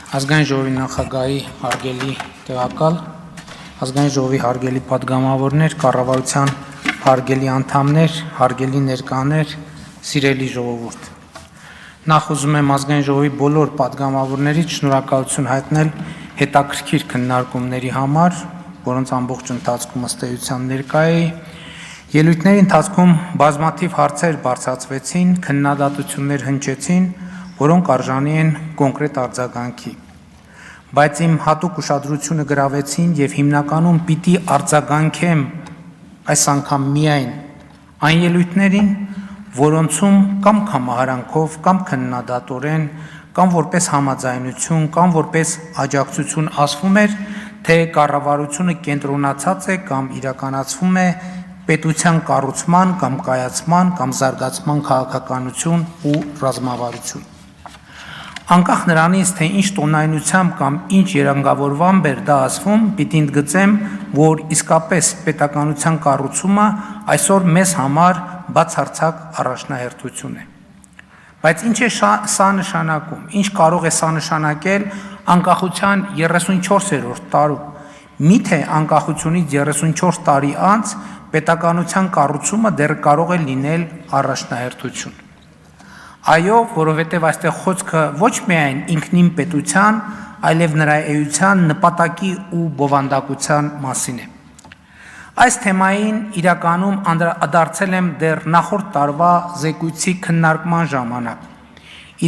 Ազգային ժողովի նախագահի հարգելի տեղակալ, ազգային ժողովի հարգելի պատգամավորներ, կառավարության հարգելի անդամներ, հարգելի ներկաներ, սիրելի ժողովուրդ։ Նախ ուզում եմ ազգային ժողովի բոլոր պատգամավորներից շնորհակալություն հայտնել հետաքրքիր քննարկումների համար, որոնց ամբողջ ընթացքում ըստ էության ներկա էի։ Ելույթների ընթացքում բազմաթիվ հարցեր բարձրացվեցին, քննադատություններ հնչեցին, որոնք արժանի են կոնկրետ արձագանքի։ Բայց իմ հատուկ ուշադրությունը գրավեցին եւ հիմնականում պիտի արձագանքեմ այս անգամ միայն այն ելույթներին, որոնցում կամ կամահարանքով, կամ քննադատորեն, կամ որպես համաձայնություն, կամ որպես աջակցություն ասվում էր, թե կառավարությունը կենտրոնացած է կամ իրականացվում է պետության կառուցման կամ կայացման կամ զարգացման քաղաքականություն ու ռազմավարություն։ Անկախ նրանից, թե ինչ տոնայնությամբ կամ ինչ երանգավորությամբ էր դա ասվում, պիտի ընդգծեմ, որ իսկապես պետականության կառուցումը այսօր մեզ համար բացարձակ առաջնահերթություն է։ Բայց ինչ է սա նշանակում, ինչ կարող է սա նշանակել անկախության 34-րդ տարում։ Միթե անկախությունից 34 տարի անց պետականության կառուցումը դեռ կարող է լինել առաջնահերթություն։ Այո, որովհետև այստեղ խոսքը ոչ միայն ինքնին պետության, այլև նրա էության, նպատակի ու բովանդակության մասին է։ Այս թեմային իրականում անդրադարձել եմ դեռ նախորդ տարվա զեկույցի քննարկման ժամանակ,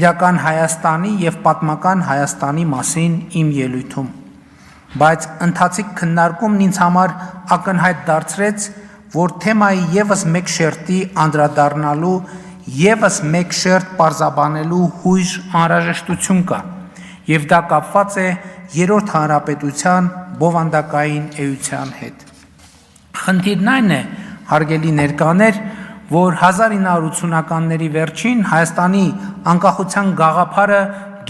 իրական Հայաստանի եւ պատմական Հայաստանի մասին իմ ելույթում, բայց ընթացիկ քննարկումն ինձ համար ակնհայտ դարձրեց, որ թեմայի եւս մեկ շերտի անդրադառնալու եւս մեկ շերտ պարզաբանելու հույժ անհրաժեշտություն կա, եւ դա կապված է Երրորդ հանրապետության բովանդակային էության հետ։ Խնդիրն այն է, հարգելի ներկաներ, որ 1980-ականների վերջին Հայաստանի անկախության գաղափարը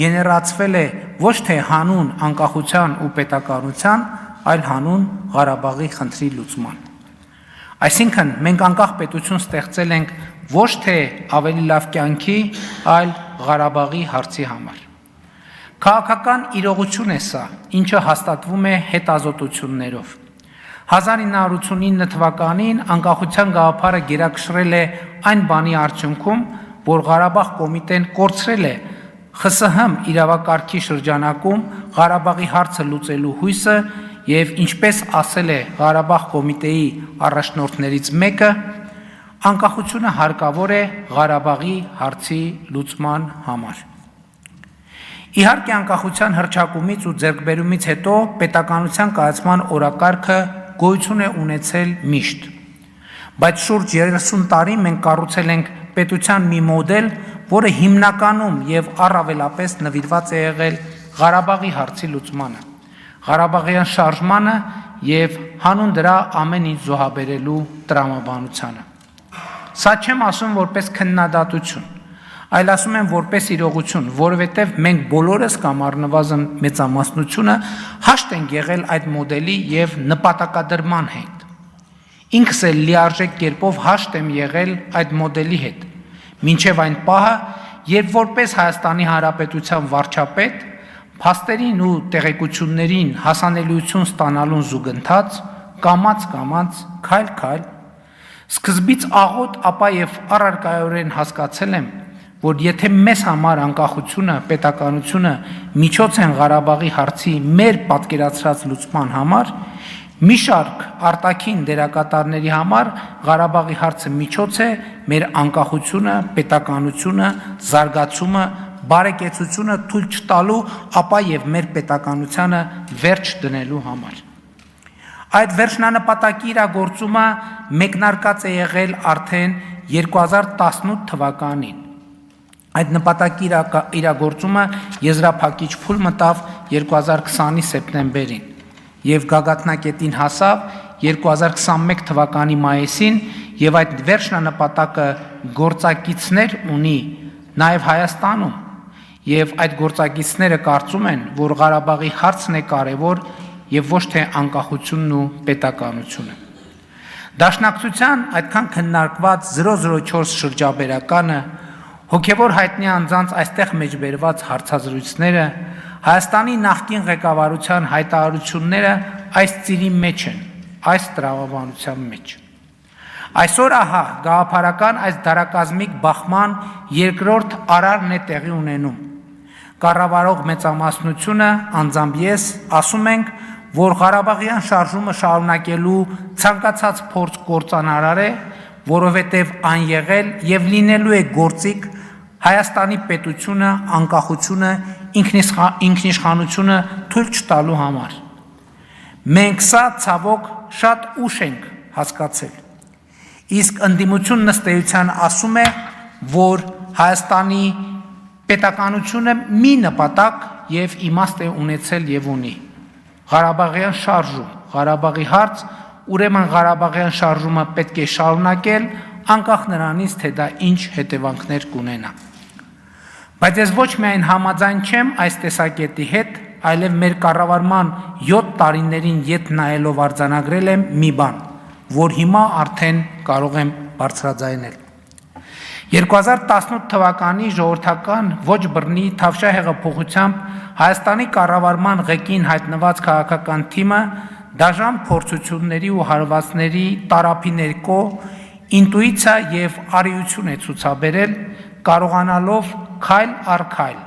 գեներացվել է ոչ թե հանուն անկախության ու պետականության, այլ հանուն Ղարաբաղի խնդրի լուծման։ Այսինքն, մենք անկախ պետություն ստեղծել ենք ոչ թե ավելի լավ կյանքի, այլ Ղարաբաղի հարցի համար։ Քաղաքական իրողություն է սա, ինչը հաստատվում է հետազոտություններով։ 1989 թվականին անկախության գաղափարը գերակշռել է այն բանի արդյունքում, որ Ղարաբաղ կոմիտեն կորցրել է ԽՍՀՄ իրավակարգի շրջանակում Ղարաբաղի հարցը լուծելու հույսը եւ ինչպես ասել է Ղարաբաղ կոմիտեի առաջնորդներից մեկը, անկախությունը հարկավոր է Ղարաբաղի հարցի լուծման համար։ Իհարկե անկախության հռչակումից ու ձեռքբերումից հետո պետականության կայացման օրակարգը գոյություն է ունեցել միշտ, բայց շուրջ 30 տարի մենք կառուցել ենք պետության մի մոդել, որը հիմնականում եւ առավելապես նվիրված է եղել Ղարաբաղի հարցի լուծմանը, Ղարաբաղյան շարժմանը եւ հանուն դրա ամեն ինչ զոհաբերելու տրամաբանությանը։ Սա չեմ ասում որպես քննադատություն, այլ ասում եմ որպես իրողություն, որովհետև մենք բոլորս կամ առնվազն մեծամասնությունը հաշտ ենք եղել այդ մոդելի եւ նպատակադրման հետ։ Ինքս էլ լիարժեք կերպով հաշտ եմ եղել այդ մոդելի հետ, մինչև այն պահը, երբ որպես Հայաստանի Հանրապետության վարչապետ փաստերին ու տեղեկություններին հասանելիություն ստանալուն զուգընթաց, կամաց, քայլ, սկզբից աղոտ, ապա եւ առարկայորեն հասկացել եմ, որ եթե մեզ համար անկախությունը, պետականությունը միջոց են Ղարաբաղի հարցի մեր պատկերացրած լուծման համար, մի շարք արտաքին դերակատարների համար Ղարաբաղի հարցը միջոց է մեր անկախությունը, պետականությունը, զարգացումը, բարեկեցությունը թույլ չտալու, ապա եւ մեր պետականությանը վերջ դնելու համար։ Այդ վերջնանպատակի իրագործումը մեկնարկած է եղել արդեն 2018 թվականին։ Այդ նպատակի իրագործումը եզրափակիչ փուլ մտավ 2020-ի սեպտեմբերին եւ գագաթնակետին հասավ 2021 թվականի մայիսին եւ այդ վերջնանպատակը գործակիցներ ունի նաեւ Հայաստանում եւ այդ գործակիցները կարծում են, որ Ղարաբաղի հարցն է կարևոր եւ ոչ թե անկախությունն ու պետականությունը։ Դաշնակցության այդքան քննարկված 004 շրջաբերականը, հոգևոր հայտնի անձանց այստեղ մեջբերված հարցազրույցները, Հայաստանի նախկին ղեկավարության հայտարարությունները այս ծիրի մեջ են, այս տրամաբանության մեջ։ Այսօր ահա գաղափարական այս դարակազմիկ բախման երկրորդ արարն է տեղի ունենում։ Կառավարող մեծամասնությունը, անձամբ ես, ասում ենք, որ Ղարաբաղյան շարժումը շարունակելու ցանկացած փորձ կործանարար է, որովհետև այն եղել եւ լինելու է գործիք Հայաստանի պետությունը, անկախությունը, ինքնիշխանությունը թույլ չտալու համար։ Մենք սա ցավոք շատ ուշ ենք հասկացել։ Իսկ ընդդիմությունն ըստ էության ասում է, որ Հայաստանի պետականությունը մի նպատակ եւ իմաստ է ունեցել եւ ունի։ Ղարաբաղյան շարժում, Ղարաբաղի հարց, ուրեմն Ղարաբաղյան շարժումը պետք է շարունակել, անկախ նրանից, թե դա ինչ հետևանքներ կունենա։ Բայց ես ոչ միայն համաձայն չեմ այս տեսակետի հետ, այլև մեր կառավարման 7 տարիներին ետ նայելով արձանագրել եմ մի բան, որ հիմա արդեն կարող եմ բարձրաձայնել։ 2018 թվականի ժողովրդական ոչ բռնի Թավշյա հեղափոխությամբ Հայաստանի կառավարման ղեկին հայտնված քաղաքական թիմը դաժան փորձությունների ու հարվածների տարափի ներքո ինտուիցիա եւ արիություն է ցուցաբերել, կարողանալով քայլ առ քայլ,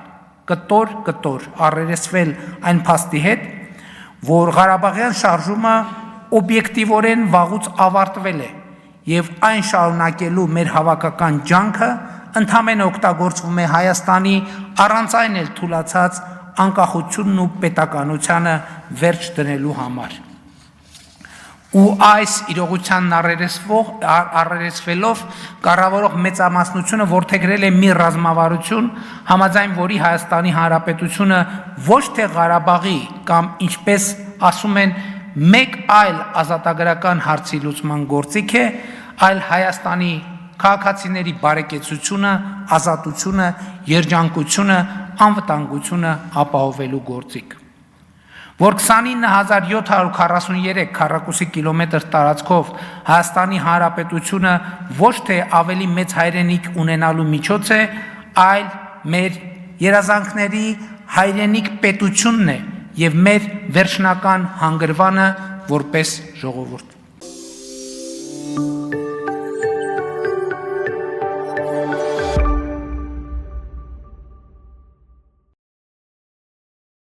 կտոր առերեսվել այն փաստի հետ, որ Ղարաբաղյան շարժումը օբյեկտիվորեն վաղուց ավարտվել է եւ այն շարունակելու մեր հավաքական ջանքը ընդհանրապես օգտագործվում է Հայաստանի առանց այն էլ թուլացած անկախությունն ու պետականությանը վերջ դնելու համար։ Ու այս իրողությանն առերեսվելով կառավարող մեծամասնությունը որդեգրել է մի ռազմավարություն, համաձայն որի Հայաստանի Հանրապետությունը ոչ թե Ղարաբաղի կամ ինչպես ասում են մեկ այլ ազատագրական հարցի լուծման գործիք է, այլ Հայաստանի քաղաքացիների բարեկեցությունը, ազատությունը, երջանկությունը, անվտանգությունը ապահովելու գործիք։ Որ 29743 քառակուսի կիլոմետր տարածքով Հայաստանի Հանրապետությունը ոչ թե ավելի մեծ հայրենիք ունենալու միջոց է, այլ մեր երազանքների հայրենիք պետությունն է եւ մեր վերջնական հանգրվանը որպես ժողովուրդ։